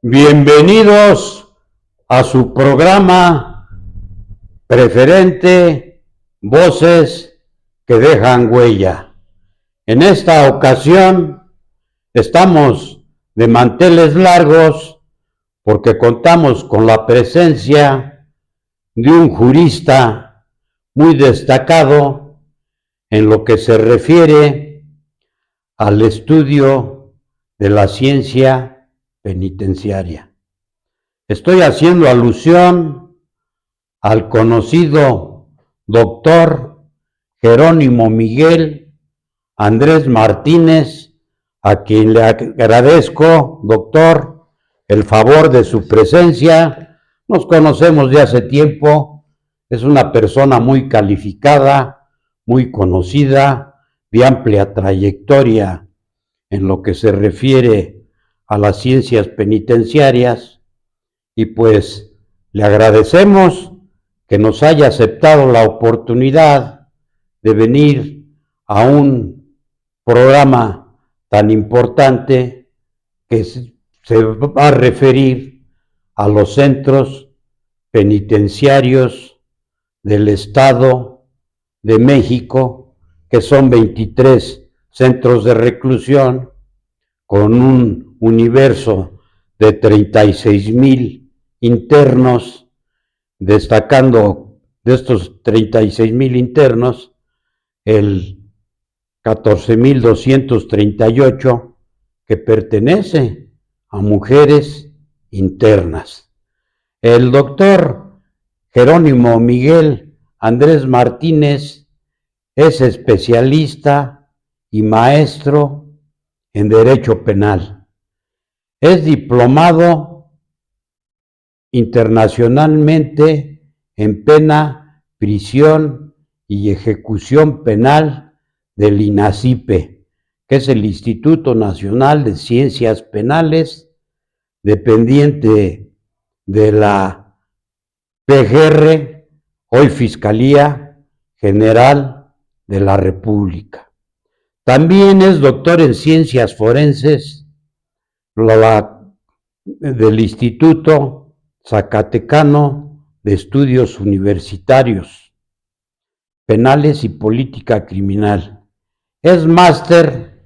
Bienvenidos a su programa preferente, Voces que dejan huella. En esta ocasión estamos de manteles largos porque contamos con la presencia de un jurista muy destacado en lo que se refiere al estudio de la ciencia penitenciaria. Estoy haciendo alusión al conocido doctor Jerónimo Miguel Andrés Martínez, a quien le agradezco, doctor, el favor de su presencia. Nos conocemos de hace tiempo, es una persona muy calificada, muy conocida, de amplia trayectoria en lo que se refiere a las ciencias penitenciarias, y pues le agradecemos que nos haya aceptado la oportunidad de venir a un programa tan importante que se va a referir a los centros penitenciarios del Estado de México, que son 23 centros de reclusión con un universo de 36,000 internos, destacando de estos 36,000 internos, el 14,238 que pertenece a mujeres internas. El doctor Jerónimo Miguel Andrés Martínez es especialista y maestro en Derecho Penal. Es diplomado internacionalmente en pena, prisión y ejecución penal del INACIPE, que es el Instituto Nacional de Ciencias Penales, dependiente de la PGR, hoy Fiscalía General de la República. También es doctor en Ciencias Forenses del Instituto Zacatecano de Estudios Universitarios Penales y Política Criminal. Es máster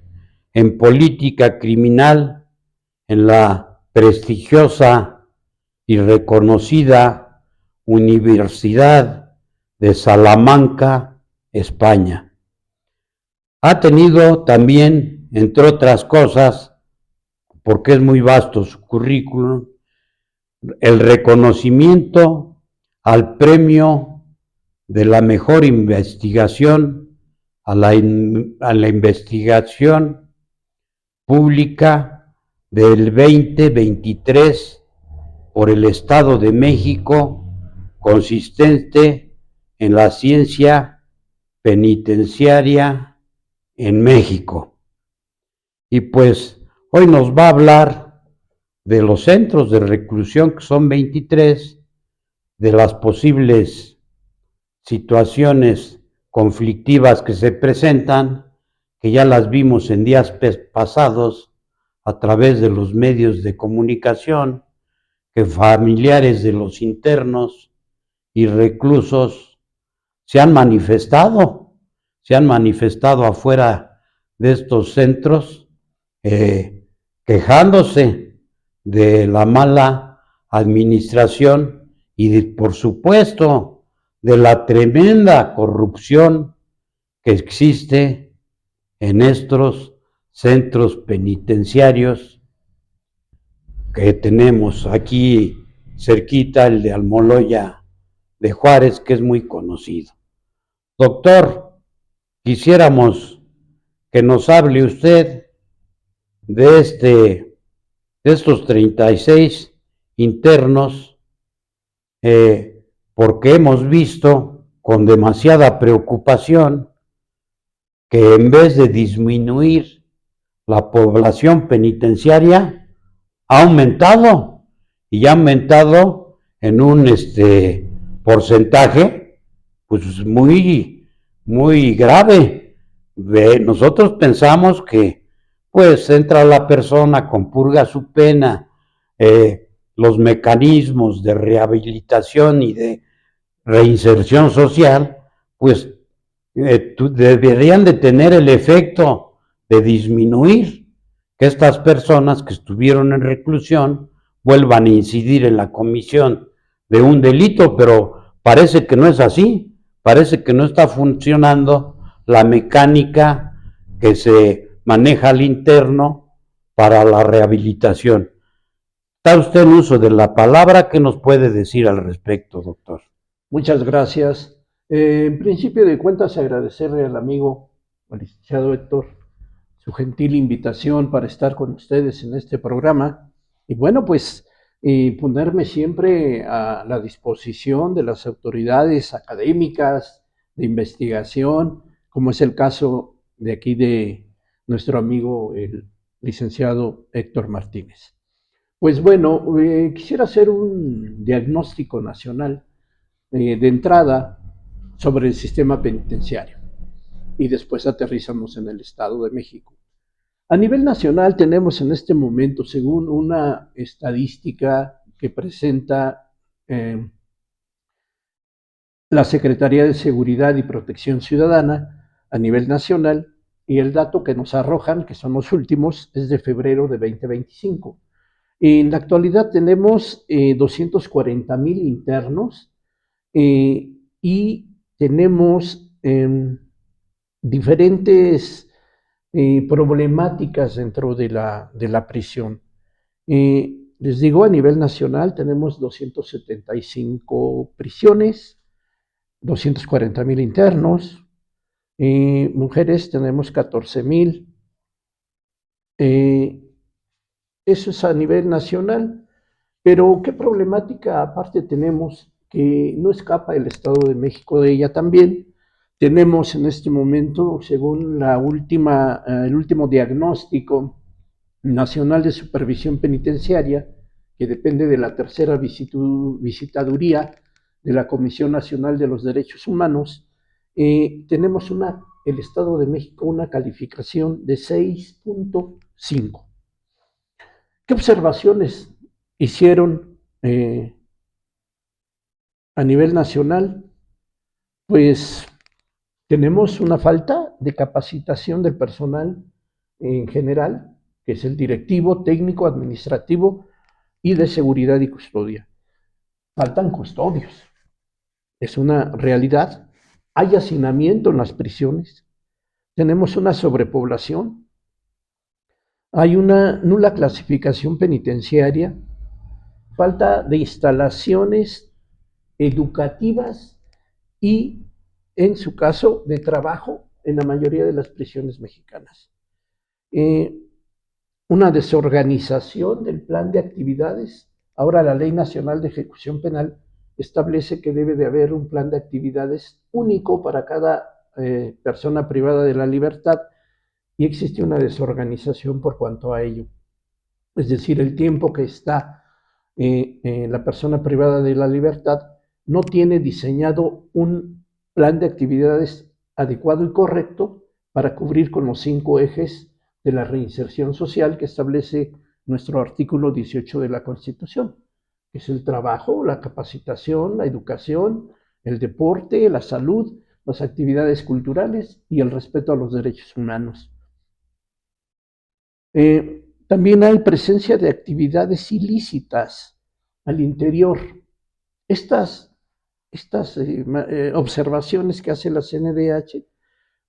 en Política Criminal en la prestigiosa y reconocida Universidad de Salamanca, España. Ha tenido también, entre otras cosas, porque es muy vasto su currículum, el reconocimiento al premio de la mejor investigación a la investigación pública del 2023 por el Estado de México, consistente en la ciencia penitenciaria en México. Y pues hoy nos va a hablar de los centros de reclusión, que son 23, de las posibles situaciones conflictivas que se presentan, que ya las vimos en días pasados a través de los medios de comunicación, que familiares de los internos y reclusos se han manifestado afuera de estos centros, quejándose de la mala administración y por supuesto de la tremenda corrupción que existe en estos centros penitenciarios que tenemos aquí cerquita, el de Almoloya de Juárez, que es muy conocido. Doctor, quisiéramos que nos hable usted de estos 36 internos, porque hemos visto con demasiada preocupación que en vez de disminuir la población penitenciaria, ha aumentado, y ha aumentado en un porcentaje pues muy grave. Nosotros pensamos que pues entra la persona, compurga su pena, los mecanismos de rehabilitación y de reinserción social, pues deberían de tener el efecto de disminuir que estas personas que estuvieron en reclusión vuelvan a incidir en la comisión de un delito, pero parece que no es así, parece que no está funcionando la mecánica que se maneja al interno para la rehabilitación. Está usted en uso de la palabra, ¿qué nos puede decir al respecto, doctor? Muchas gracias. En principio de cuentas, agradecerle al amigo, al licenciado Héctor, su gentil invitación para estar con ustedes en este programa. Y bueno, pues ponerme siempre a la disposición de las autoridades académicas, de investigación, como es el caso de aquí de nuestro amigo, el licenciado Héctor Martínez. Pues bueno, quisiera hacer un diagnóstico nacional de entrada sobre el sistema penitenciario y después aterrizamos en el Estado de México. A nivel nacional tenemos en este momento, según una estadística que presenta la Secretaría de Seguridad y Protección Ciudadana a nivel nacional, y el dato que nos arrojan, que son los últimos, es de febrero de 2025. En la actualidad tenemos 240,000 internos y tenemos diferentes problemáticas dentro de la prisión. Les digo, a nivel nacional tenemos 275 prisiones, 240,000 internos, mujeres tenemos 14,000. Eso es a nivel nacional, pero ¿qué problemática aparte tenemos que no escapa el Estado de México de ella también? Tenemos en este momento, según el último diagnóstico nacional de supervisión penitenciaria, que depende de la tercera visitaduría de la Comisión Nacional de los Derechos Humanos, tenemos el Estado de México una calificación de 6.5. ¿Qué observaciones hicieron a nivel nacional? Pues tenemos una falta de capacitación del personal en general, que es el directivo, técnico, administrativo y de seguridad y custodia. Faltan custodios, es una realidad. Hay hacinamiento en las prisiones, tenemos una sobrepoblación, hay una nula clasificación penitenciaria, falta de instalaciones educativas y, en su caso, de trabajo en la mayoría de las prisiones mexicanas. Una desorganización del plan de actividades. Ahora la Ley Nacional de Ejecución Penal establece que debe de haber un plan de actividades único para cada persona privada de la libertad, y existe una desorganización por cuanto a ello. Es decir, el tiempo que está la persona privada de la libertad no tiene diseñado un plan de actividades adecuado y correcto para cubrir con los 5 ejes de la reinserción social que establece nuestro artículo 18 de la Constitución, que es el trabajo, la capacitación, la educación, el deporte, la salud, las actividades culturales y el respeto a los derechos humanos. También hay presencia de actividades ilícitas al interior. Estas observaciones que hace la CNDH,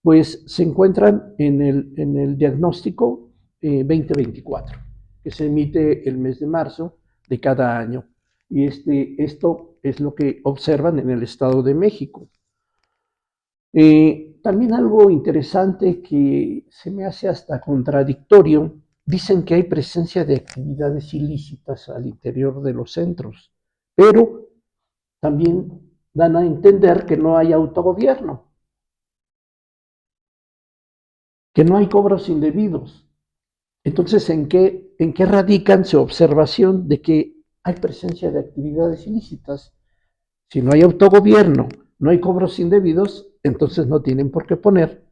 pues se encuentran en el diagnóstico 2024, que se emite el mes de marzo de cada año. Y esto es lo que observan en el Estado de México. También algo interesante que se me hace hasta contradictorio, dicen que hay presencia de actividades ilícitas al interior de los centros, pero también dan a entender que no hay autogobierno, que no hay cobros indebidos. Entonces, ¿en qué radican su observación de que hay presencia de actividades ilícitas? Si no hay autogobierno, no hay cobros indebidos, entonces no tienen por qué poner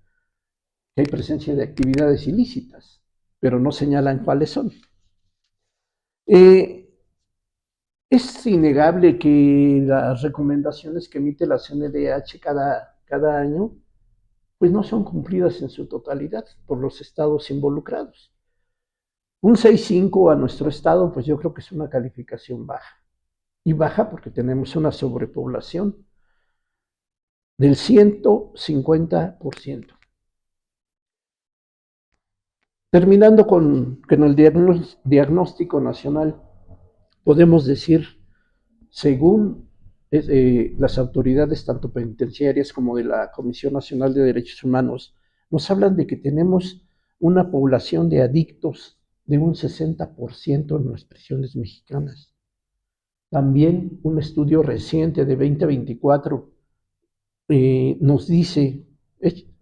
que hay presencia de actividades ilícitas, pero no señalan cuáles son. Es innegable que las recomendaciones que emite la CNDH cada año pues no son cumplidas en su totalidad por los estados involucrados. Un 6.5 a nuestro estado, pues yo creo que es una calificación baja. Y baja porque tenemos una sobrepoblación del 150%. Terminando con el diagnóstico nacional, podemos decir, según las autoridades tanto penitenciarias como de la Comisión Nacional de Derechos Humanos, nos hablan de que tenemos una población de adictos de un 60% en las prisiones mexicanas. También un estudio reciente de 2024 nos dice,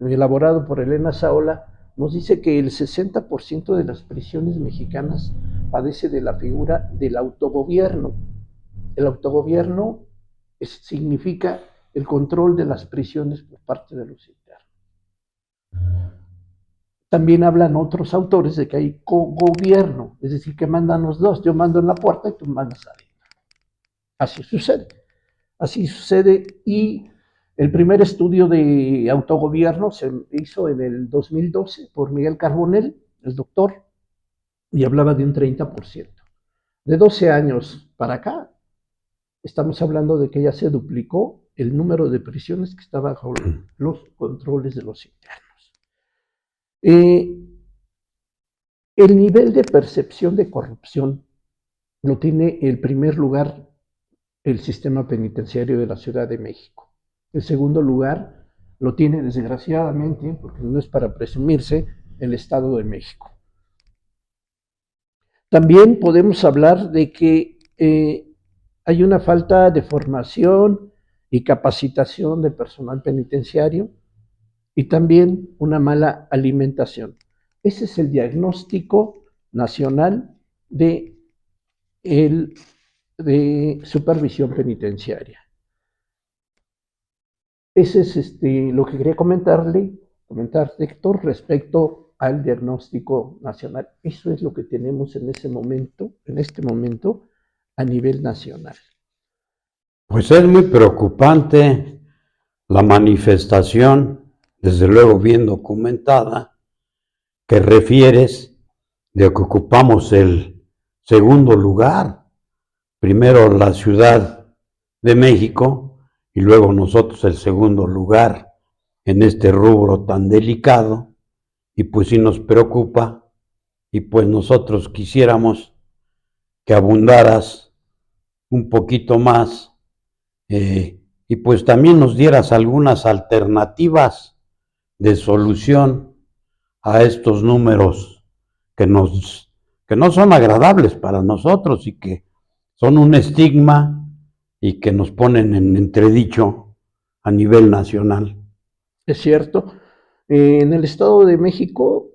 elaborado por Elena Saola, nos dice que el 60% de las prisiones mexicanas padece de la figura del autogobierno. El autogobierno significa el control de las prisiones por parte de los internos. También hablan otros autores de que hay cogobierno, es decir, que mandan los dos. Yo mando en la puerta y tú mandas adentro. Así sucede. Así sucede. Y el primer estudio de autogobierno se hizo en el 2012 por Miguel Carbonell, el doctor, y hablaba de un 30%. De 12 años para acá, estamos hablando de que ya se duplicó el número de prisiones que está bajo los controles de los internos. El nivel de percepción de corrupción lo tiene el primer lugar el sistema penitenciario de la Ciudad de México. El segundo lugar lo tiene, desgraciadamente, porque no es para presumirse, el Estado de México. También podemos hablar de que hay una falta de formación y capacitación de personal penitenciario y también una mala alimentación. Ese es el diagnóstico nacional de supervisión penitenciaria. Ese es lo que quería comentarte, Héctor, respecto al diagnóstico nacional. Eso es lo que tenemos en este momento, a nivel nacional. Pues es muy preocupante la manifestación, desde luego bien documentada, que refieres de que ocupamos el segundo lugar. Primero la Ciudad de México y luego nosotros el segundo lugar en este rubro tan delicado, y pues sí nos preocupa, y pues nosotros quisiéramos que abundaras un poquito más y pues también nos dieras algunas alternativas de solución a estos números que no son agradables para nosotros y que son un estigma y que nos ponen en entredicho a nivel nacional. Es cierto. En el Estado de México,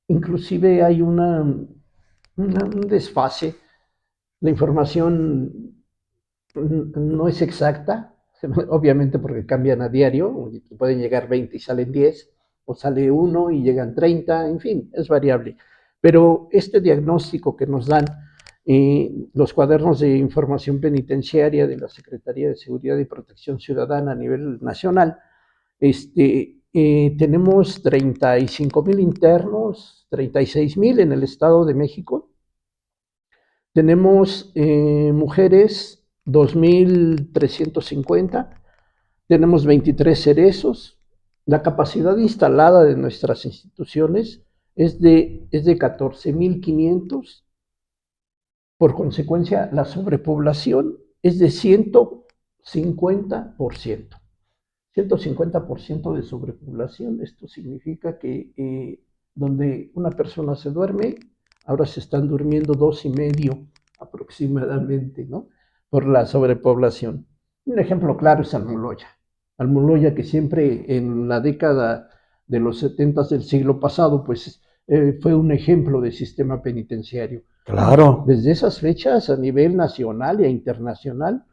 inclusive hay un desfase. La información no es exacta, obviamente porque cambian a diario, pueden llegar 20 y salen 10, o sale 1 y llegan 30, en fin, es variable. Pero este diagnóstico que nos dan los cuadernos de información penitenciaria de la Secretaría de Seguridad y Protección Ciudadana a nivel nacional, tenemos 35,000 internos, 36,000 en el Estado de México. Tenemos mujeres 2,350, tenemos 23 cerezos. La capacidad instalada de nuestras instituciones es de 14,500. Por consecuencia, la sobrepoblación es de 150%. 150% de sobrepoblación. Esto significa que donde una persona se duerme, ahora se están durmiendo 2,5 aproximadamente, ¿no? Por la sobrepoblación. Un ejemplo claro es Almoloya. Almoloya, que siempre en la década de los 70 del siglo pasado, pues fue un ejemplo de sistema penitenciario. Claro. Desde esas fechas, a nivel nacional e internacional,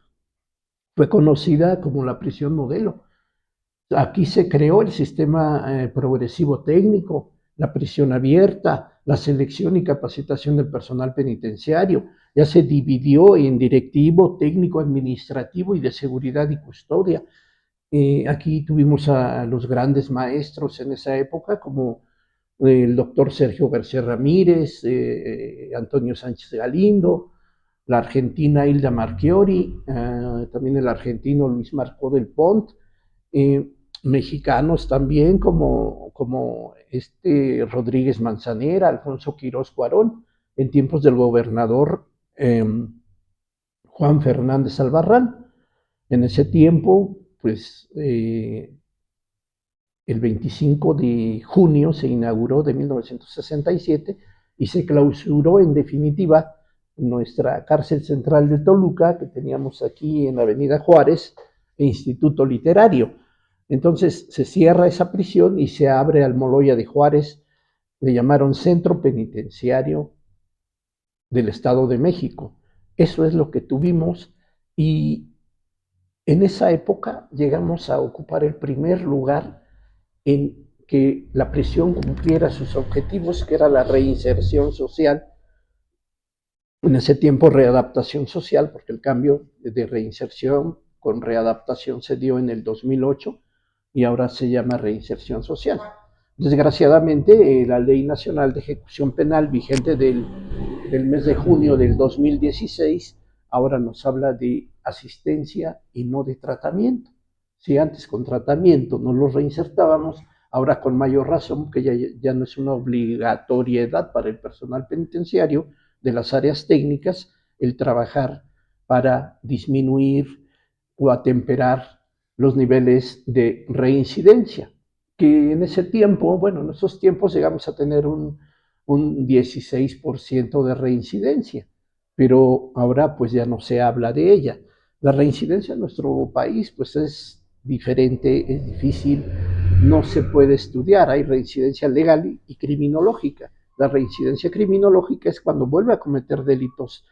fue conocida como la prisión modelo. Aquí se creó el sistema progresivo técnico, la prisión abierta, la selección y capacitación del personal penitenciario, ya se dividió en directivo, técnico, administrativo y de seguridad y custodia. Aquí tuvimos a los grandes maestros en esa época, como el doctor Sergio García Ramírez, Antonio Sánchez Galindo, la argentina Hilda Marchiori, también el argentino Luis Marcó del Pont, mexicanos también como este Rodríguez Manzanera, Alfonso Quirós Cuarón, en tiempos del gobernador Juan Fernández Albarrán. En ese tiempo, pues el 25 de junio se inauguró de 1967 y se clausuró en definitiva nuestra cárcel central de Toluca, que teníamos aquí en la Avenida Juárez, e Instituto Literario. Entonces se cierra esa prisión y se abre Almoloya de Juárez, le llamaron Centro Penitenciario del Estado de México. Eso es lo que tuvimos y en esa época llegamos a ocupar el primer lugar en que la prisión cumpliera sus objetivos, que era la reinserción social. En ese tiempo readaptación social, porque el cambio de reinserción con readaptación se dio en el 2008 y ahora se llama reinserción social. Desgraciadamente, la Ley Nacional de Ejecución Penal vigente del mes de junio del 2016 ahora nos habla de asistencia y no de tratamiento. Si antes con tratamiento no los reinsertábamos, ahora con mayor razón, que ya no es una obligatoriedad para el personal penitenciario de las áreas técnicas el trabajar para disminuir o atemperar los niveles de reincidencia, que en ese tiempo, bueno, en esos tiempos llegamos a tener un 16% de reincidencia, pero ahora pues ya no se habla de ella. La reincidencia en nuestro país pues es diferente, es difícil, no se puede estudiar, hay reincidencia legal y criminológica. La reincidencia criminológica es cuando vuelve a cometer delitos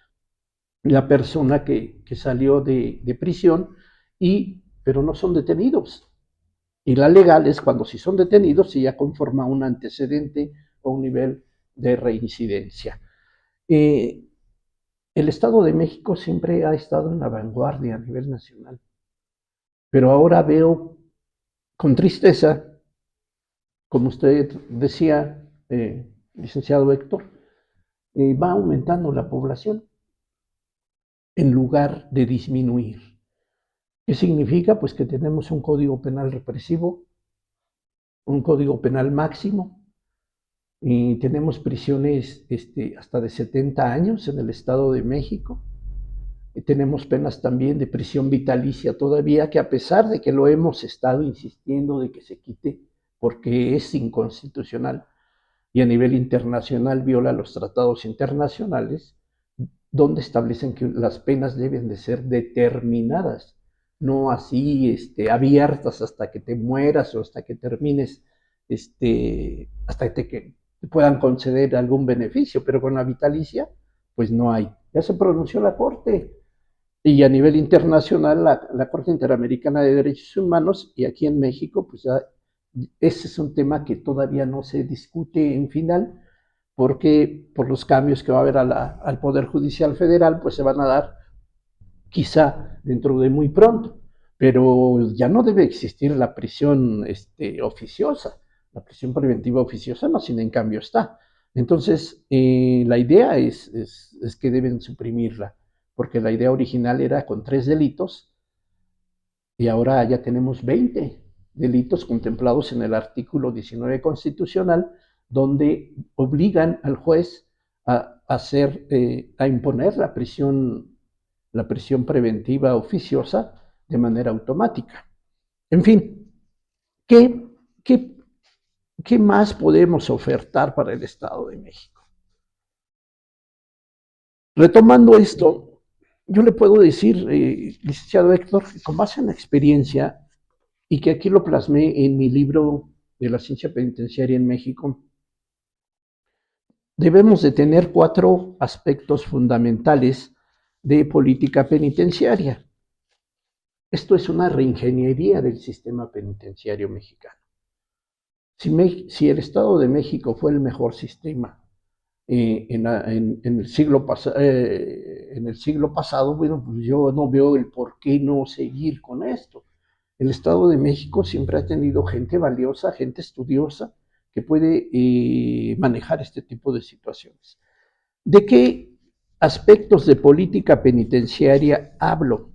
la persona que salió de prisión, pero no son detenidos. Y la legal es cuando si son detenidos, si ya conforma un antecedente o un nivel de reincidencia. El Estado de México siempre ha estado en la vanguardia a nivel nacional, pero ahora veo con tristeza, como usted decía, licenciado Héctor, va aumentando la población en lugar de disminuir. ¿Qué significa? Pues que tenemos un código penal represivo, un código penal máximo, y tenemos prisiones hasta de 70 años en el Estado de México. Y tenemos penas también de prisión vitalicia todavía, que a pesar de que lo hemos estado insistiendo de que se quite, porque es inconstitucional y a nivel internacional viola los tratados internacionales, donde establecen que las penas deben de ser determinadas, no así abiertas hasta que te mueras o hasta que termines, hasta que te puedan conceder algún beneficio, pero con la vitalicia, pues no hay. Ya se pronunció la Corte, y a nivel internacional la Corte Interamericana de Derechos Humanos, y aquí en México, pues ya ese es un tema que todavía no se discute en final, porque por los cambios que va a haber al Poder Judicial Federal, pues se van a dar quizá dentro de muy pronto, pero ya no debe existir la prisión oficiosa, la prisión preventiva oficiosa no, sino en cambio está. Entonces, la idea es que deben suprimirla, porque la idea original era con 3 delitos y ahora ya tenemos 20 delitos contemplados en el artículo 19 constitucional, donde obligan al juez a imponer la prisión preventiva oficiosa de manera automática. En fin, ¿qué, qué, qué más podemos ofertar para el Estado de México? Retomando esto, yo le puedo decir, licenciado Héctor, con base en la experiencia, y que aquí lo plasmé en mi libro de la ciencia penitenciaria en México, debemos de tener 4 aspectos fundamentales de política penitenciaria. Esto es una reingeniería del sistema penitenciario mexicano. Si el Estado de México fue el mejor sistema en el siglo pasado, bueno, pues yo no veo el por qué no seguir con esto. El Estado de México siempre ha tenido gente valiosa, gente estudiosa, que puede manejar este tipo de situaciones. ¿De qué aspectos de política penitenciaria hablo?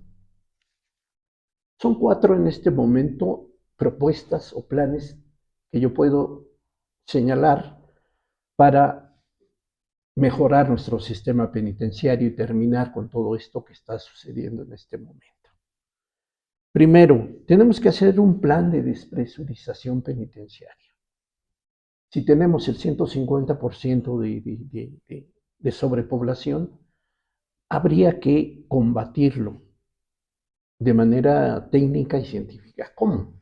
Son 4 en este momento propuestas o planes que yo puedo señalar para mejorar nuestro sistema penitenciario y terminar con todo esto que está sucediendo en este momento. Primero, tenemos que hacer un plan de despresurización penitenciaria. Si tenemos el 150% de sobrepoblación, habría que combatirlo de manera técnica y científica. ¿Cómo?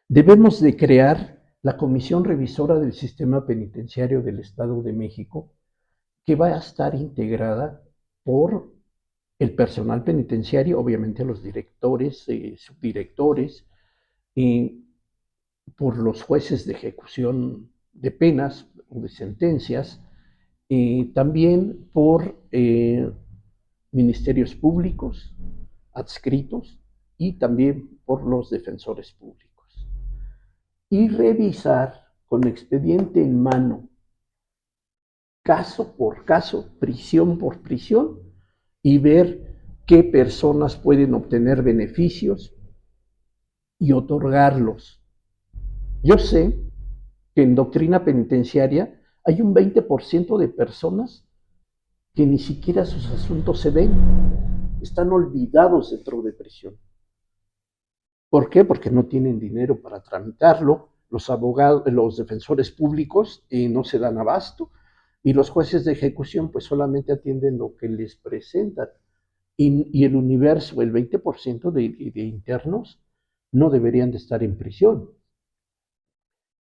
Debemos de crear la Comisión Revisora del Sistema Penitenciario del Estado de México, que va a estar integrada por el personal penitenciario, obviamente los directores, subdirectores, y por los jueces de ejecución de penas o de sentencias, y también por ministerios públicos adscritos y también por los defensores públicos. Y revisar con expediente en mano, caso por caso, prisión por prisión, y ver qué personas pueden obtener beneficios y otorgarlos. Yo sé que en doctrina penitenciaria hay un 20% de personas que ni siquiera sus asuntos se ven, están olvidados dentro de prisión. ¿Por qué? Porque no tienen dinero para tramitarlo, los abogados, los defensores públicos no se dan abasto y los jueces de ejecución pues solamente atienden lo que les presentan. Y el universo, el 20% de internos no deberían de estar en prisión.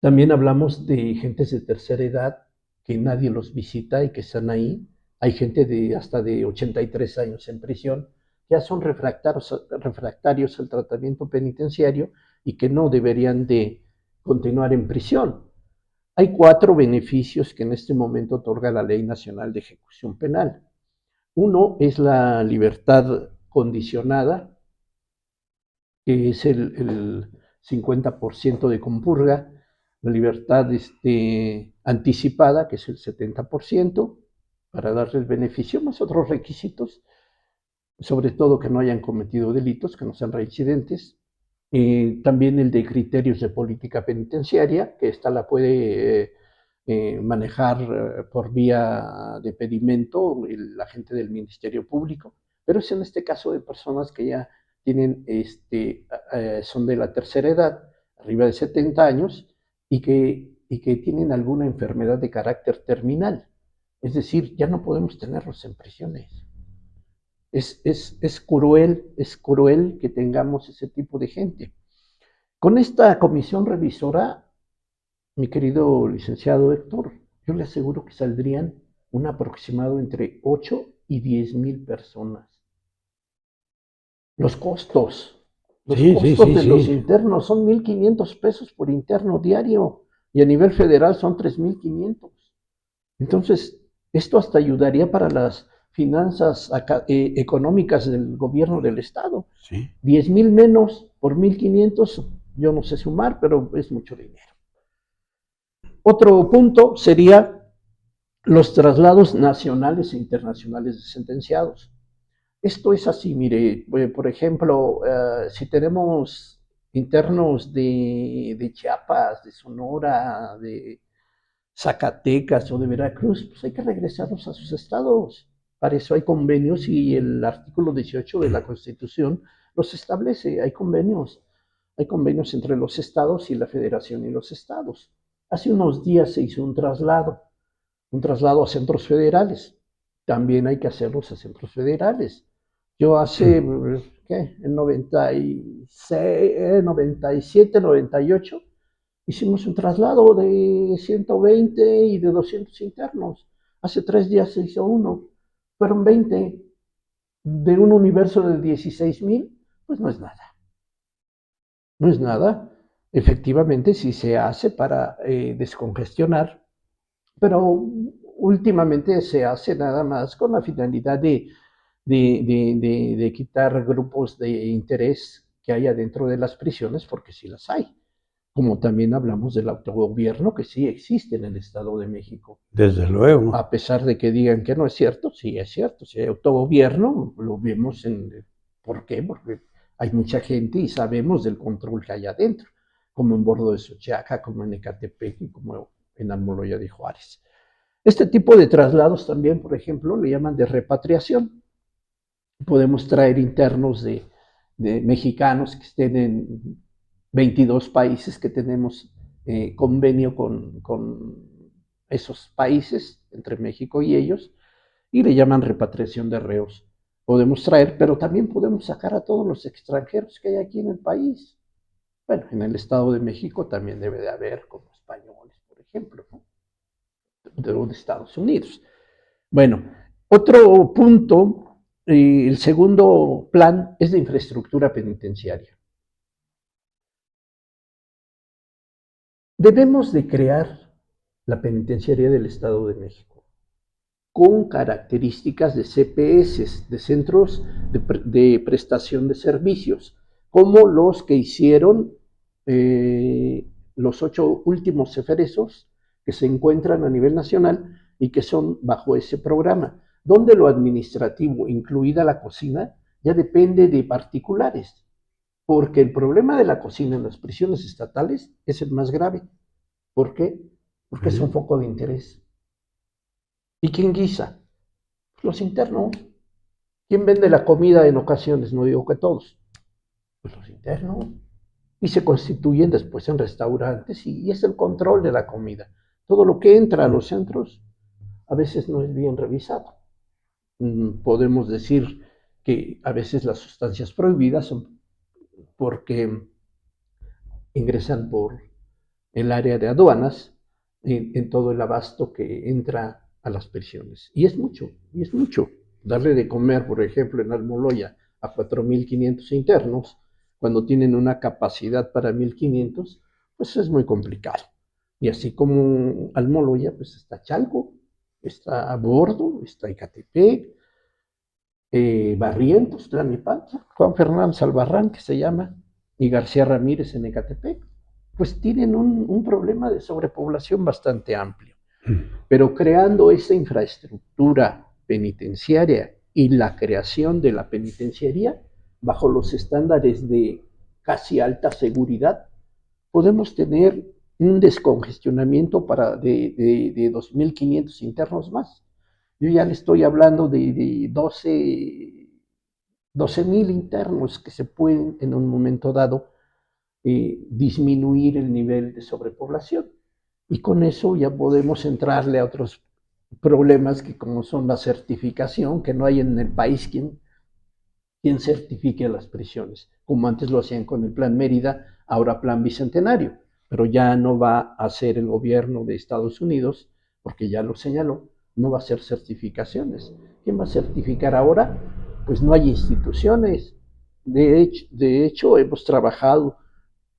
También hablamos de gentes de tercera edad que nadie los visita y que están ahí. Hay gente de hasta de 83 años en prisión, ya son refractarios al tratamiento penitenciario y que no deberían de continuar en prisión. Hay 4 beneficios que en este momento otorga la Ley Nacional de Ejecución Penal. Uno es la libertad condicionada, que es el 50% de compurga, la libertad anticipada, que es el 70%, para darle el beneficio, más otros requisitos, sobre todo que no hayan cometido delitos, que no sean reincidentes. También el de criterios de política penitenciaria, que esta la puede manejar por vía de pedimento la gente del Ministerio Público, pero es en este caso de personas que ya tienen, son de la tercera edad, arriba de 70 años, y que tienen alguna enfermedad de carácter terminal. Es decir, ya no podemos tenerlos en prisiones. Es cruel que tengamos ese tipo de gente. Con esta comisión revisora, mi querido licenciado Héctor, yo le aseguro que saldrían un aproximado entre 8 y 10,000 personas. Los costos de los internos son 1,500 pesos por interno diario y a nivel federal son 3,500. Entonces, esto hasta ayudaría para las finanzas económicas del gobierno del estado. Sí. 10,000 menos por 1,500, yo no sé sumar, pero es mucho dinero. Otro punto sería los traslados nacionales e internacionales de sentenciados. Esto es así, mire, por ejemplo, si tenemos internos de Chiapas, de Sonora, de Zacatecas o de Veracruz, pues hay que regresarlos a sus estados. Para eso hay convenios y el artículo 18 de la Constitución los establece. Hay convenios entre los estados y la federación y los estados. Hace unos días se hizo un traslado a centros federales. También hay que hacerlos a centros federales. Yo hace, ¿qué? En 96, 97, 98, hicimos un traslado de 120 y de 200 internos. Hace 3 días se hizo uno. Fueron 20 de un universo de 16,000, pues no es nada. No es nada. Efectivamente, sí se hace para descongestionar, pero últimamente se hace nada más con la finalidad de quitar grupos de interés que haya dentro de las prisiones, porque sí las hay. Como también hablamos del autogobierno, que sí existe en el Estado de México. Desde luego. A pesar de que digan que no es cierto, sí es cierto. Si hay autogobierno, lo vemos en... ¿Por qué? Porque hay mucha gente y sabemos del control que hay adentro, como en Bordo de Sochiaca, como en Ecatepec y como en Almoloya de Juárez. Este tipo de traslados también, por ejemplo, le llaman de repatriación. Podemos traer internos de mexicanos que estén en 22 países que tenemos convenio con esos países, entre México y ellos, y le llaman repatriación de reos. Podemos traer, pero también podemos sacar a todos los extranjeros que hay aquí en el país. Bueno, en el Estado de México también debe de haber, como españoles, por ejemplo, ¿no? De Estados Unidos. Bueno, otro punto, el segundo plan es de infraestructura penitenciaria. Debemos de crear la penitenciaría del Estado de México con características de CPS, de centros de prestación de servicios, como los que hicieron los 8 últimos ceferesos que se encuentran a nivel nacional y que son bajo ese programa, donde lo administrativo, incluida la cocina, ya depende de particulares, porque el problema de la cocina en las prisiones estatales es el más grave. ¿Por qué? Porque es un foco de interés. ¿Y quién guisa? Los internos. ¿Quién vende la comida en ocasiones? No digo que todos. Pues los internos. Y se constituyen después en restaurantes y es el control de la comida. Todo lo que entra a los centros a veces no es bien revisado. Podemos decir que a veces las sustancias prohibidas son porque ingresan por el área de aduanas en todo el abasto que entra a las prisiones. Y es mucho. Darle de comer, por ejemplo, en Almoloya a 4.500 internos, cuando tienen una capacidad para 1.500, pues es muy complicado. Y así como Almoloya, pues está Chalco, está Bordo, está Ecatepec, Barrientos, Tlalnepantla, Juan Fernández Albarrán, que se llama, y García Ramírez en Ecatepec, pues tienen un problema de sobrepoblación bastante amplio. Pero creando esa infraestructura penitenciaria y la creación de la penitenciaría bajo los estándares de casi alta seguridad, podemos tener un descongestionamiento de 2.500 internos más. Yo ya le estoy hablando de 12.000 internos que se pueden en un momento dado disminuir el nivel de sobrepoblación. Y con eso ya podemos entrarle a otros problemas que como son la certificación, que no hay en el país quien certifique las prisiones, como antes lo hacían con el Plan Mérida, ahora Plan Bicentenario, pero ya no va a ser el gobierno de Estados Unidos, porque ya lo señaló, no va a ser certificaciones. ¿Quién va a certificar ahora? Pues no hay instituciones. De hecho hemos trabajado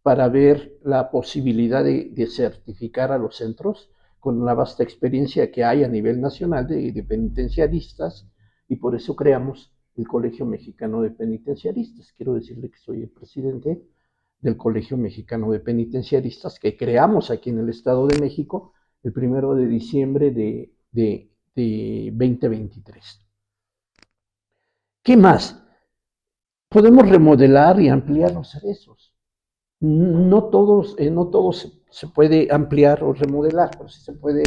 para ver la posibilidad de certificar a los centros con la vasta experiencia que hay a nivel nacional de penitenciaristas, y por eso creamos el Colegio Mexicano de Penitenciaristas. Quiero decirle que soy el presidente del Colegio Mexicano de Penitenciaristas que creamos aquí en el Estado de México el 1 de diciembre de 2023. ¿Qué más? Podemos remodelar y ampliar los cerezos. No todos se puede ampliar o remodelar, pero sí se puede,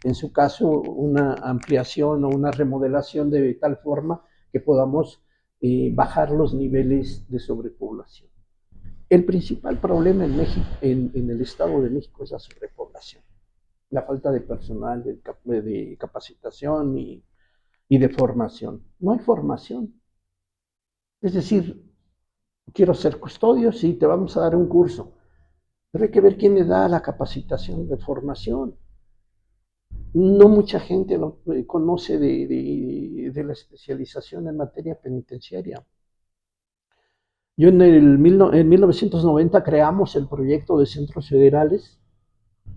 en su caso, una ampliación o una remodelación de tal forma que podamos bajar los niveles de sobrepoblación. El principal problema en México, en el Estado de México, es la sobrepoblación, la falta de personal, de capacitación y de formación. No hay formación. Es decir, quiero ser custodio, sí, te vamos a dar un curso, pero hay que ver quién le da la capacitación de formación. No mucha gente conoce de la especialización en materia penitenciaria. Yo en 1990 creamos el proyecto de centros federales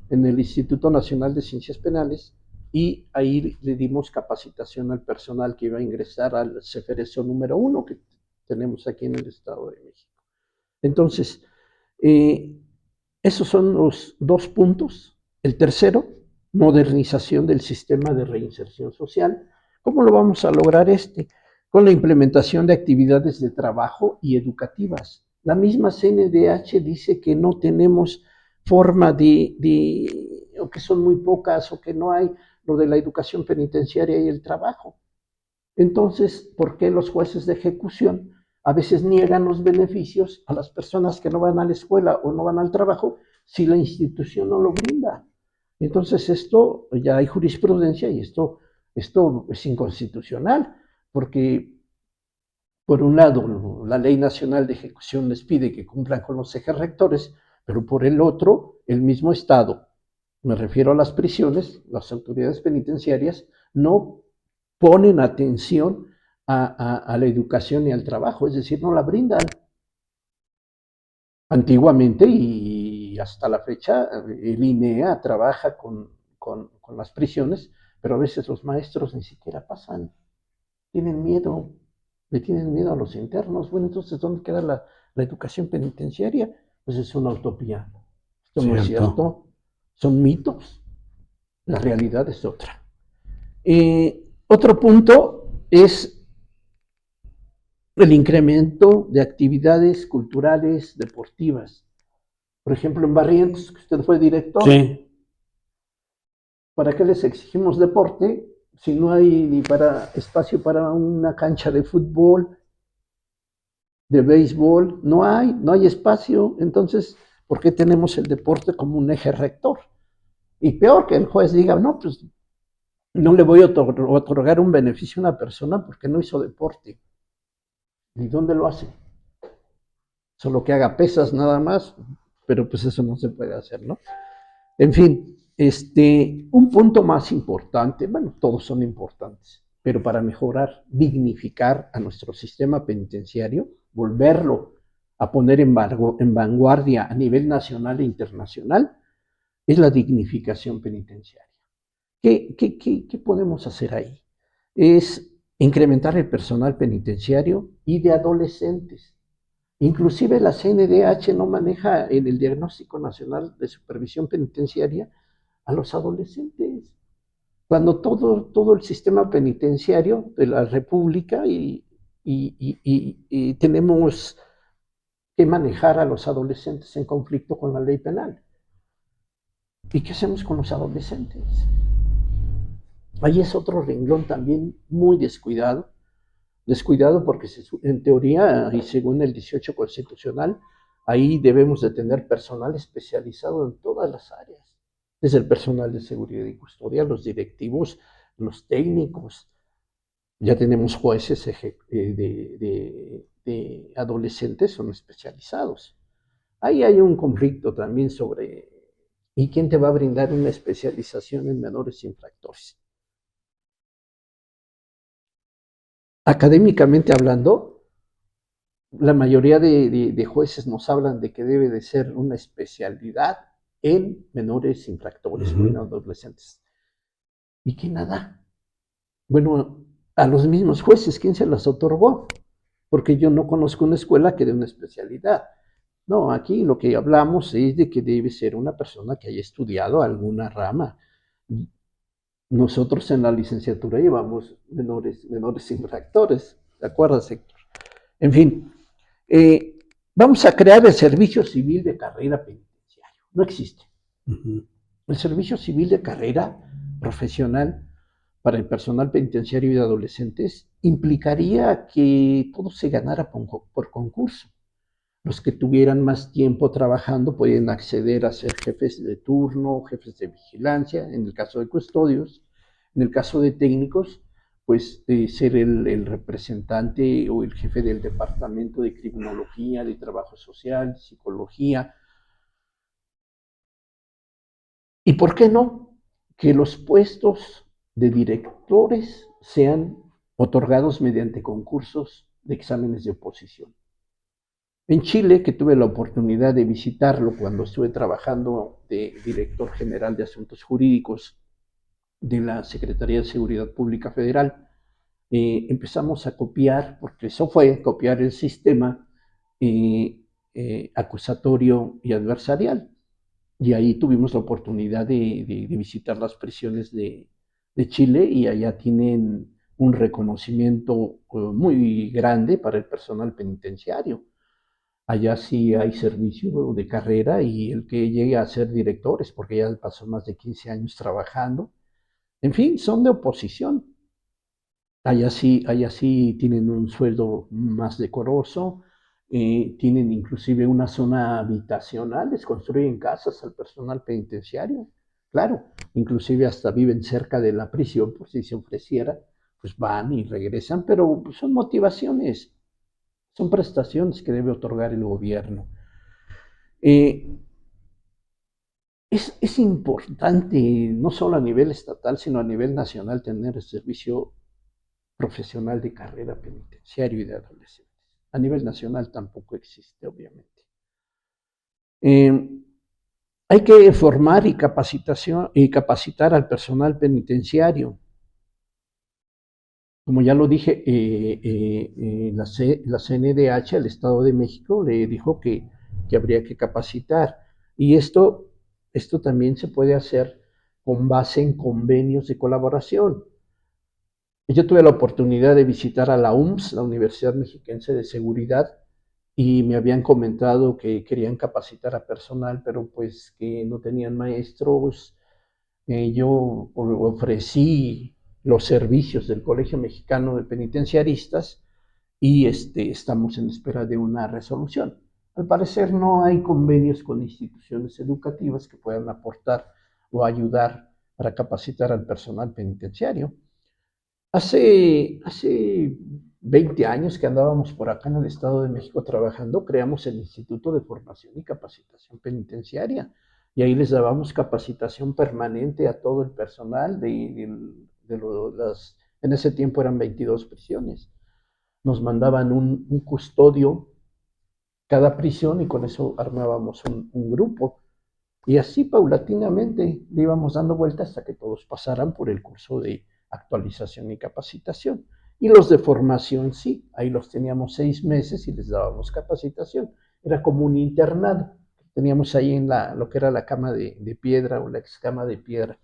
en el Instituto Nacional de Ciencias Penales y ahí le dimos capacitación al personal que iba a ingresar al CEFERESO número 1 que tenemos aquí en el Estado de México. Entonces, esos son los 2 puntos. El tercero, modernización del sistema de reinserción social. ¿Cómo lo vamos a lograr Con la implementación de actividades de trabajo y educativas. La misma CNDH dice que no tenemos forma o que son muy pocas, o que no hay lo de la educación penitenciaria y el trabajo. Entonces, ¿por qué los jueces de ejecución a veces niegan los beneficios a las personas que no van a la escuela o no van al trabajo si la institución no lo brinda? Entonces, esto ya hay jurisprudencia y esto es inconstitucional, porque por un lado, la Ley Nacional de Ejecución les pide que cumplan con los ejes rectores, pero por el otro, el mismo Estado, me refiero a las prisiones, las autoridades penitenciarias, no ponen atención a la educación y al trabajo, es decir, no la brindan. Antiguamente y hasta la fecha, el INEA trabaja con las prisiones, pero a veces los maestros ni siquiera pasan, tienen miedo, le tienen miedo a los internos. Bueno, entonces, ¿dónde queda la educación penitenciaria? Pues es una utopía. Esto no es cierto, son mitos, la realidad es otra. Otro punto es el incremento de actividades culturales, deportivas. Por ejemplo, en Barrientos, que usted fue director, Sí. ¿para qué les exigimos deporte si no hay ni espacio para una cancha de fútbol, de béisbol? No hay espacio. Entonces, ¿por qué tenemos el deporte como un eje rector? Y peor, que el juez diga, no, pues no le voy a otorgar un beneficio a una persona porque no hizo deporte. ¿Y dónde lo hace? Solo que haga pesas nada más, pero pues eso no se puede hacer, ¿no? En fin, un punto más importante, bueno, todos son importantes, pero para mejorar, dignificar a nuestro sistema penitenciario, volverlo a poner en vanguardia a nivel nacional e internacional, es la dignificación penitenciaria. ¿Qué podemos hacer ahí? Es incrementar el personal penitenciario y de adolescentes. Inclusive la CNDH no maneja en el Diagnóstico Nacional de Supervisión Penitenciaria a los adolescentes, cuando todo el sistema penitenciario de la República y tenemos que manejar a los adolescentes en conflicto con la ley penal. ¿Y qué hacemos con los adolescentes? Ahí es otro renglón también muy descuidado porque en teoría y según el 18 constitucional, ahí debemos de tener personal especializado en todas las áreas, desde el personal de seguridad y custodia, los directivos, los técnicos. Ya tenemos jueces de adolescentes, son especializados. Ahí hay un conflicto también sobre ¿y quién te va a brindar una especialización en menores infractores? Académicamente hablando, la mayoría de jueces nos hablan de que debe de ser una especialidad en menores infractores o en adolescentes. ¿Y quién la da? Bueno, a los mismos jueces, ¿quién se las otorgó? Porque yo no conozco una escuela que dé una especialidad. No, aquí lo que hablamos es de que debe ser una persona que haya estudiado alguna rama. Nosotros en la licenciatura llevamos menores infractores, ¿te acuerdas, Héctor? En fin, vamos a crear el servicio civil de carrera penitenciario. No existe. El servicio civil de carrera profesional para el personal penitenciario y de adolescentes implicaría que todo se ganara por concurso. Los que tuvieran más tiempo trabajando podían acceder a ser jefes de turno, jefes de vigilancia, en el caso de custodios. En el caso de técnicos, pues ser el representante o el jefe del departamento de criminología, de trabajo social, psicología. ¿Y por qué no? Que los puestos de directores sean otorgados mediante concursos de exámenes de oposición. En Chile, que tuve la oportunidad de visitarlo cuando estuve trabajando de director general de asuntos jurídicos de la Secretaría de Seguridad Pública Federal. Empezamos a copiar, porque eso fue copiar el sistema acusatorio y adversarial. Y ahí tuvimos la oportunidad de visitar las prisiones de Chile, y allá tienen un reconocimiento muy grande para el personal penitenciario. Allá sí hay servicio de carrera, y el que llegue a ser directores, porque ya pasó más de 15 años trabajando, en fin, son de oposición. Allá sí tienen un sueldo más decoroso, tienen inclusive una zona habitacional, les construyen casas al personal penitenciario. Claro, inclusive hasta viven cerca de la prisión, por si se ofreciera, pues van y regresan, pero pues, son motivaciones, son prestaciones que debe otorgar el gobierno. Es importante, no solo a nivel estatal, sino a nivel nacional, tener el servicio profesional de carrera penitenciario y de adolescentes. A nivel nacional tampoco existe, obviamente. Hay que formar y capacitar al personal penitenciario. Como ya lo dije, la CNDH, el Estado de México, le dijo que habría que capacitar. Y esto también se puede hacer con base en convenios de colaboración. Yo tuve la oportunidad de visitar a la UMS, la Universidad Mexiquense de Seguridad, y me habían comentado que querían capacitar a personal, pero pues que no tenían maestros. Yo ofrecí los servicios del Colegio Mexicano de Penitenciaristas, y estamos en espera de una resolución. Al parecer no hay convenios con instituciones educativas que puedan aportar o ayudar para capacitar al personal penitenciario. Hace 20 años que andábamos por acá en el Estado de México trabajando, creamos el Instituto de Formación y Capacitación Penitenciaria, y ahí les dábamos capacitación permanente a todo el personal en ese tiempo eran 22 prisiones. Nos mandaban un custodio cada prisión, y con eso armábamos un grupo. Y así paulatinamente le íbamos dando vueltas hasta que todos pasaran por el curso de actualización y capacitación. Y los de formación, sí, ahí los teníamos 6 meses y les dábamos capacitación. Era como un internado. Teníamos ahí en lo que era la cama de piedra, o la ex cama de piedra.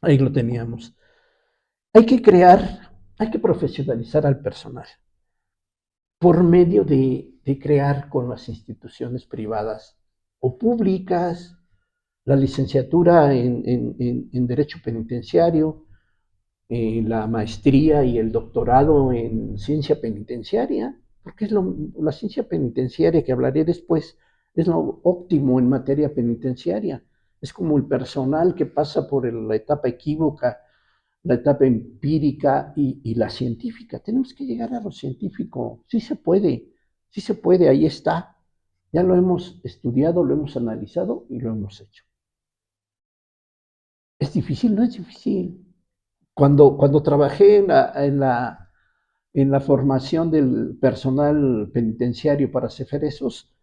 Ahí lo teníamos. Hay que profesionalizar al personal por medio de crear con las instituciones privadas o públicas la licenciatura en Derecho Penitenciario, la maestría y el doctorado en Ciencia Penitenciaria, porque la ciencia penitenciaria, que hablaré después, es lo óptimo en materia penitenciaria. Es como el personal que pasa por la etapa equívoca, la etapa empírica y la científica. Tenemos que llegar a lo científico. Sí se puede, ahí está. Ya lo hemos estudiado, lo hemos analizado y lo hemos hecho. ¿Es difícil? No es difícil. Cuando trabajé en la formación del personal penitenciario para ceferesos,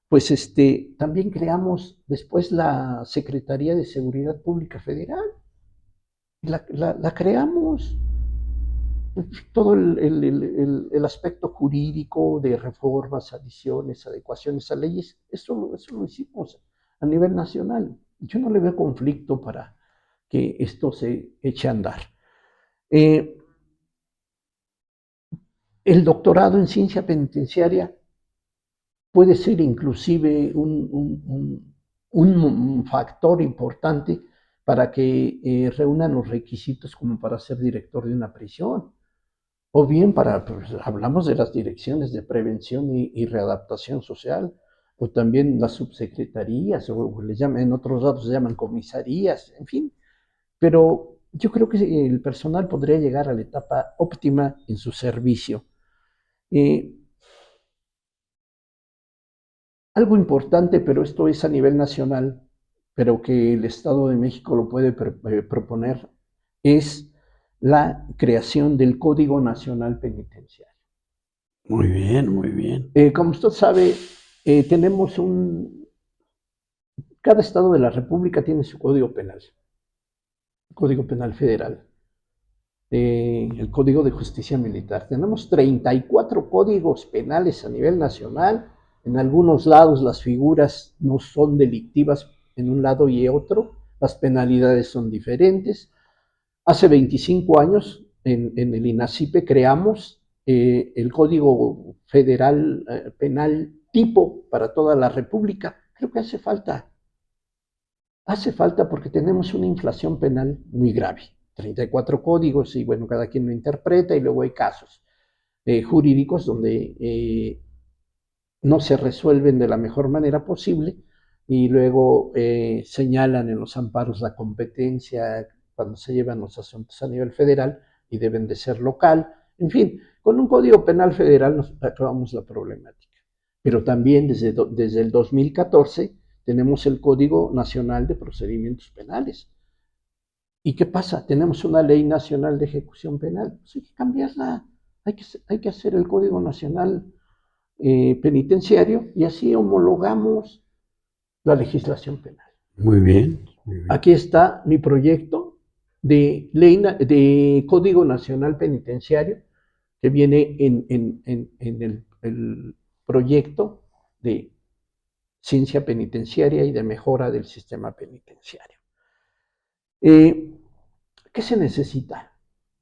pues también creamos después la Secretaría de Seguridad Pública Federal. La creamos. Todo el aspecto jurídico de reformas, adiciones, adecuaciones a leyes, eso lo hicimos a nivel nacional. Yo no le veo conflicto para que esto se eche a andar. El doctorado en ciencia penitenciaria puede ser inclusive un factor importante para que reúnan los requisitos como para ser director de una prisión. O bien pues, hablamos de las direcciones de prevención y readaptación social, o también las subsecretarías, o les llaman, en otros lados se llaman comisarías, en fin. Pero yo creo que el personal podría llegar a la etapa óptima en su servicio. Algo importante, pero esto es a nivel nacional, pero que el Estado de México lo puede proponer, es la creación del Código Nacional Penitenciario. Muy bien, muy bien. Como usted sabe, tenemos cada estado de la República tiene su código penal. Código Penal Federal, el Código de Justicia Militar. Tenemos 34 códigos penales a nivel nacional. En algunos lados las figuras no son delictivas en un lado y otro, las penalidades son diferentes. Hace 25 años en el INACIPE creamos el Código Federal Penal tipo para toda la República. Creo que hace falta porque tenemos una inflación penal muy grave. 34 códigos y bueno, cada quien lo interpreta y luego hay casos jurídicos donde no se resuelven de la mejor manera posible y luego señalan en los amparos la competencia cuando se llevan los asuntos a nivel federal y deben de ser local. En fin, con un Código Penal Federal nos acabamos la problemática. Pero también desde el 2014 tenemos el Código Nacional de Procedimientos Penales. ¿Y qué pasa? Tenemos una ley nacional de ejecución penal. Pues hay que cambiarla. Hay que hacer el Código Nacional penitenciario y así homologamos la legislación penal. Muy bien, muy bien. Aquí está mi proyecto de ley de Código Nacional Penitenciario que viene en el proyecto de ciencia penitenciaria y de mejora del sistema penitenciario. ¿Qué se necesita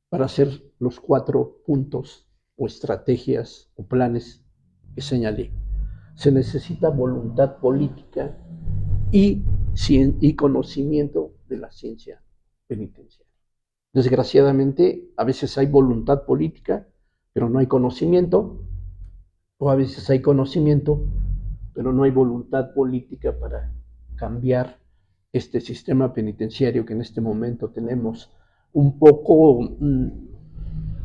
para hacer los 4 puntos o estrategias o planes que señalé? Se necesita voluntad política y conocimiento de la ciencia penitenciaria. Desgraciadamente, a veces hay voluntad política, pero no hay conocimiento, o a veces hay conocimiento, pero no hay voluntad política para cambiar este sistema penitenciario que en este momento tenemos un poco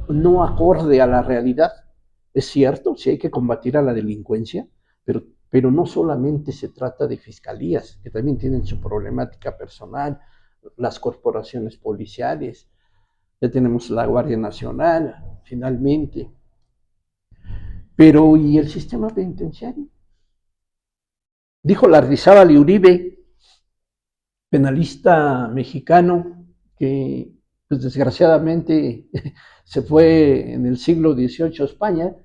no acorde a la realidad. Es cierto, sí hay que combatir a la delincuencia, pero no solamente se trata de fiscalías, que también tienen su problemática personal, las corporaciones policiales, ya tenemos la Guardia Nacional, finalmente. Pero, ¿y el sistema penitenciario? Dijo Lardizábal Uribe, penalista mexicano, que pues desgraciadamente se fue en el siglo XVIII a España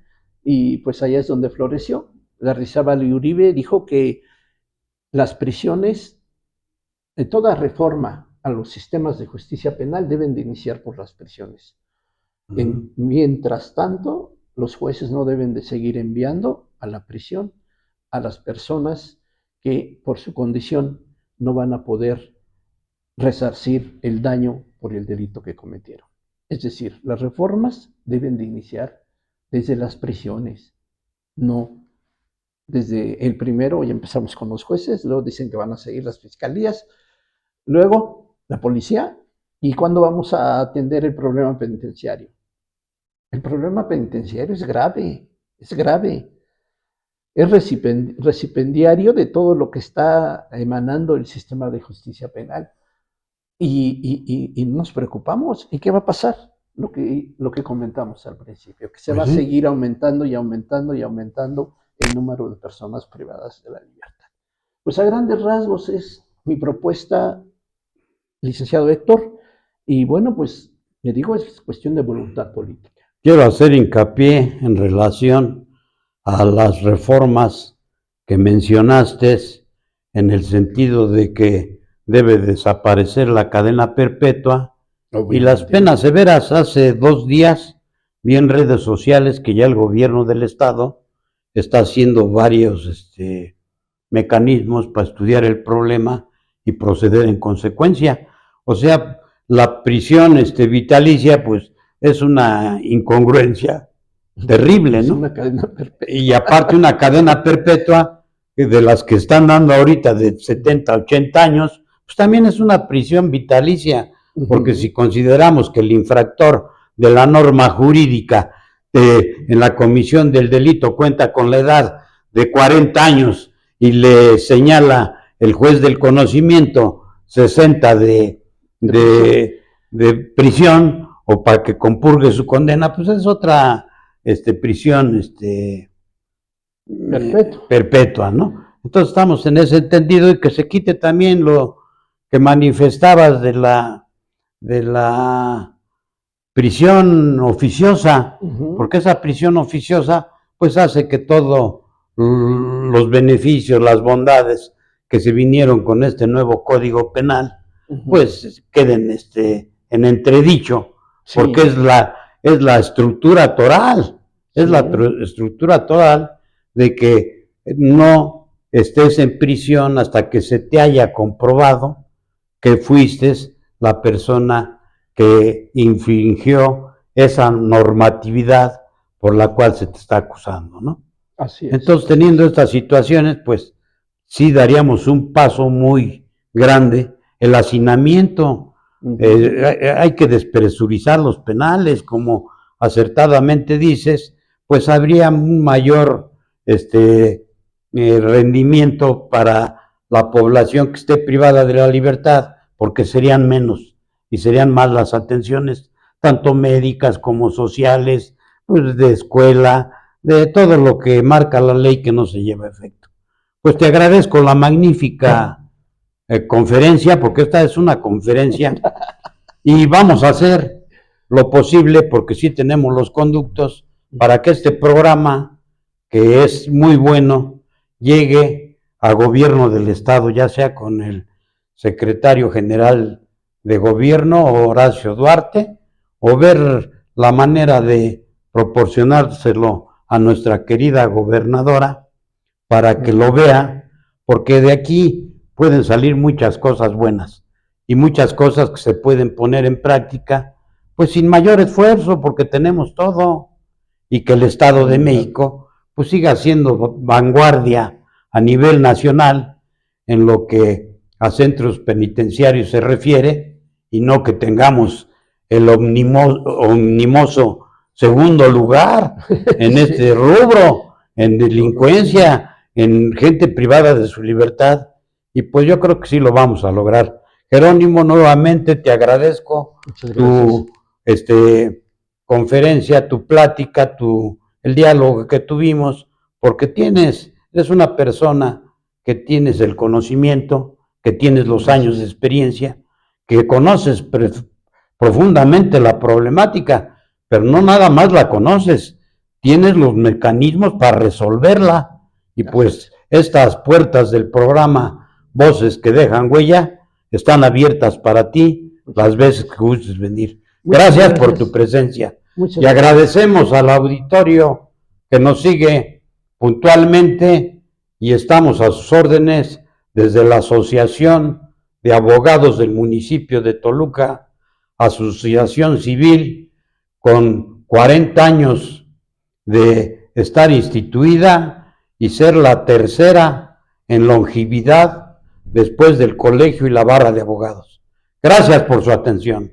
y pues allá es donde floreció. Lardizábal Uribe dijo que las prisiones, toda reforma a los sistemas de justicia penal deben de iniciar por las prisiones. Mientras tanto, los jueces no deben de seguir enviando a la prisión a las personas que por su condición no van a poder resarcir el daño por el delito que cometieron. Es decir, las reformas deben de iniciar desde las prisiones, no desde el primero, y empezamos con los jueces, luego dicen que van a seguir las fiscalías, luego la policía, y cuándo vamos a atender el problema penitenciario. El problema penitenciario es grave, es grave. Es recipendiario de todo lo que está emanando el sistema de justicia penal. Y nos preocupamos. ¿Y qué va a pasar? Lo que comentamos al principio, que se va a seguir aumentando y aumentando y aumentando el número de personas privadas de la libertad. Pues a grandes rasgos es mi propuesta, licenciado Héctor, y bueno, pues le digo, es cuestión de voluntad política. Quiero hacer hincapié en relación a las reformas que mencionaste, en el sentido de que debe desaparecer la cadena perpetua y las penas severas. Hace 2 días vi en redes sociales que ya el gobierno del estado está haciendo varios mecanismos para estudiar el problema y proceder en consecuencia. O sea, la prisión vitalicia, pues es una incongruencia terrible, ¿no? Es una cadena perpetua. Y aparte una cadena perpetua de las que están dando ahorita de 70, 80 años, pues también es una prisión vitalicia, porque si consideramos que el infractor de la norma jurídica en la comisión del delito cuenta con la edad de 40 años y le señala el juez del conocimiento 60 de prisión o para que compurgue su condena, pues es otra prisión perpetua, ¿no? Entonces estamos en ese entendido y que se quite también lo que manifestabas de la de la prisión oficiosa, Ujú. porque esa prisión oficiosa pues hace que todos los beneficios, las bondades que se vinieron con este nuevo Código Penal, Ujú. pues queden en entredicho, Sí. porque es la estructura toral, es Sí. la estructura toral de que no estés en prisión hasta que se te haya comprobado que fuiste la persona que infringió esa normatividad por la cual se te está acusando, ¿no? Así es. Entonces, teniendo estas situaciones, pues sí daríamos un paso muy grande. El hacinamiento, Ujú. hay que despresurizar los penales, como acertadamente dices, pues habría un mayor rendimiento para la población que esté privada de la libertad, porque serían menos y serían más las atenciones, tanto médicas como sociales, pues de escuela, de todo lo que marca la ley que no se lleva a efecto. Pues te agradezco la magnífica conferencia, porque esta es una conferencia, y vamos a hacer lo posible, porque sí tenemos los conductos, para que este programa, que es muy bueno, llegue a gobierno del Estado, ya sea con el secretario general de gobierno, Horacio Duarte, o ver la manera de proporcionárselo a nuestra querida gobernadora para que lo vea, porque de aquí pueden salir muchas cosas buenas y muchas cosas que se pueden poner en práctica, pues sin mayor esfuerzo, porque tenemos todo, y que el Estado de México pues siga siendo vanguardia a nivel nacional en lo que a centros penitenciarios se refiere, y no que tengamos el omnimoso segundo lugar en este rubro, en delincuencia, en gente privada de su libertad, y pues yo creo que sí lo vamos a lograr. Jerónimo, nuevamente te agradezco tu conferencia, tu plática, el diálogo que tuvimos, porque eres una persona que tienes el conocimiento, que tienes los años de experiencia, que conoces profundamente la problemática, pero no nada más la conoces, tienes los mecanismos para resolverla, y pues estas puertas del programa Voces que Dejan Huella están abiertas para ti las veces que gustes venir. Gracias por tu presencia. Y agradecemos al auditorio que nos sigue puntualmente, y estamos a sus órdenes desde la Asociación de Abogados del municipio de Toluca, asociación civil con 40 años de estar instituida y ser la tercera en longevidad después del colegio y la barra de abogados. Gracias por su atención.